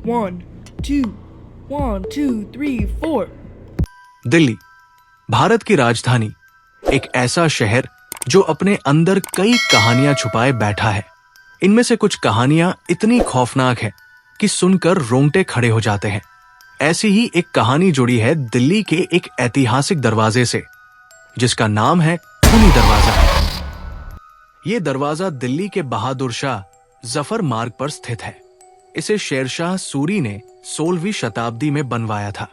1, 2, 1, 2, 3, 4। दिल्ली, भारत की राजधानी, एक ऐसा शहर जो अपने अंदर कई कहानियां छुपाए बैठा है। इनमें से कुछ कहानियां इतनी खौफनाक है कि सुनकर रोंगटे खड़े हो जाते हैं। ऐसी ही एक कहानी जुड़ी है दिल्ली के एक ऐतिहासिक दरवाजे से, जिसका नाम है खूनी दरवाजा। ये दरवाजा दिल्ली के बहादुर शाह जफर मार्ग पर स्थित है। इसे शेरशाह सूरी ने 16वीं शताब्दी में बनवाया था।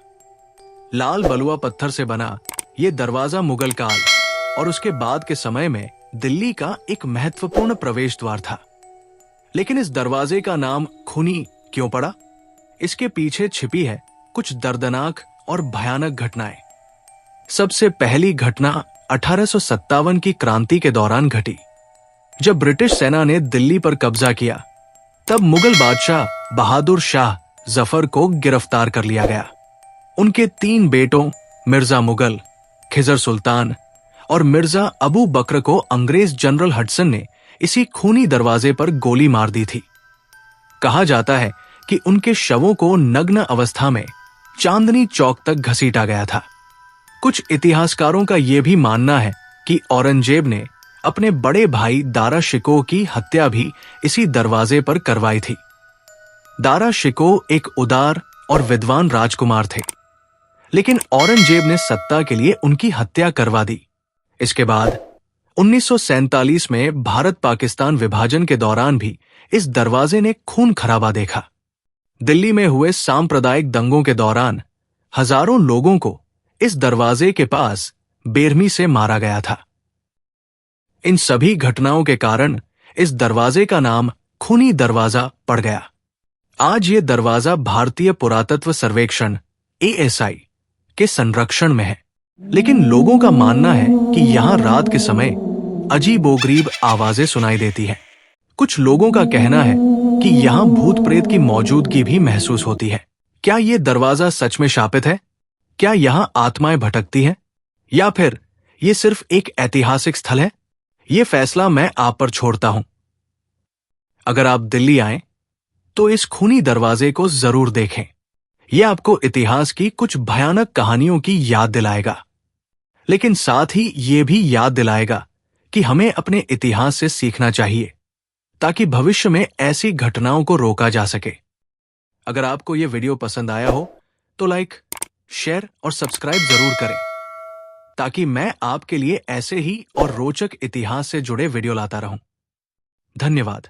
लाल बलुआ पत्थर से बना ये दरवाजा मुगल काल और उसके बाद के समय में दिल्ली का एक महत्वपूर्ण प्रवेश द्वार था। लेकिन इस दरवाजे का नाम खूनी क्यों पड़ा? इसके पीछे छिपी है कुछ दर्दनाक और भयानक घटनाएं। सबसे पहली घटना 1857 की क्रांति के दौरान घटी। जब ब्रिटिश सेना ने दिल्ली पर कब्जा किया, तब मुगल बादशाह बहादुर शाह जफर को गिरफ्तार कर लिया गया। उनके 3 बेटों मिर्जा मुगल, खिजर सुल्तान और मिर्जा अबू बकर को अंग्रेज जनरल हडसन ने इसी खूनी दरवाजे पर गोली मार दी थी। कहा जाता है कि उनके शवों को नग्न अवस्था में चांदनी चौक तक घसीटा गया था। कुछ इतिहासकारों का यह भी मानना है कि औरंगजेब ने अपने बड़े भाई दारा शिकोह की हत्या भी इसी दरवाजे पर करवाई थी। दारा शिकोह एक उदार और विद्वान राजकुमार थे, लेकिन औरंगजेब ने सत्ता के लिए उनकी हत्या करवा दी। इसके बाद 1947 में भारत पाकिस्तान विभाजन के दौरान भी इस दरवाजे ने खून खराबा देखा। दिल्ली में हुए सांप्रदायिक दंगों के दौरान हजारों लोगों को इस दरवाजे के पास बेरहमी से मारा गया था। इन सभी घटनाओं के कारण इस दरवाजे का नाम खूनी दरवाजा पड़ गया। आज ये दरवाजा भारतीय पुरातत्व सर्वेक्षण ASI के संरक्षण में है, लेकिन लोगों का मानना है कि यहां रात के समय अजीबोगरीब आवाजें सुनाई देती हैं। कुछ लोगों का कहना है कि यहां भूत प्रेत की मौजूदगी भी महसूस होती है। क्या ये दरवाजा सच में शापित है? क्या यहां आत्माएं भटकती हैं? या फिर ये सिर्फ एक ऐतिहासिक स्थल है? ये फैसला मैं आप पर छोड़ता हूं। अगर आप दिल्ली आएं, तो इस खूनी दरवाजे को जरूर देखें। यह आपको इतिहास की कुछ भयानक कहानियों की याद दिलाएगा, लेकिन साथ ही यह भी याद दिलाएगा कि हमें अपने इतिहास से सीखना चाहिए, ताकि भविष्य में ऐसी घटनाओं को रोका जा सके। अगर आपको यह वीडियो पसंद आया हो तो लाइक, शेयर और सब्सक्राइब जरूर करें, ताकि मैं आपके लिए ऐसे ही और रोचक इतिहास से जुड़े वीडियो लाता रहूं। धन्यवाद।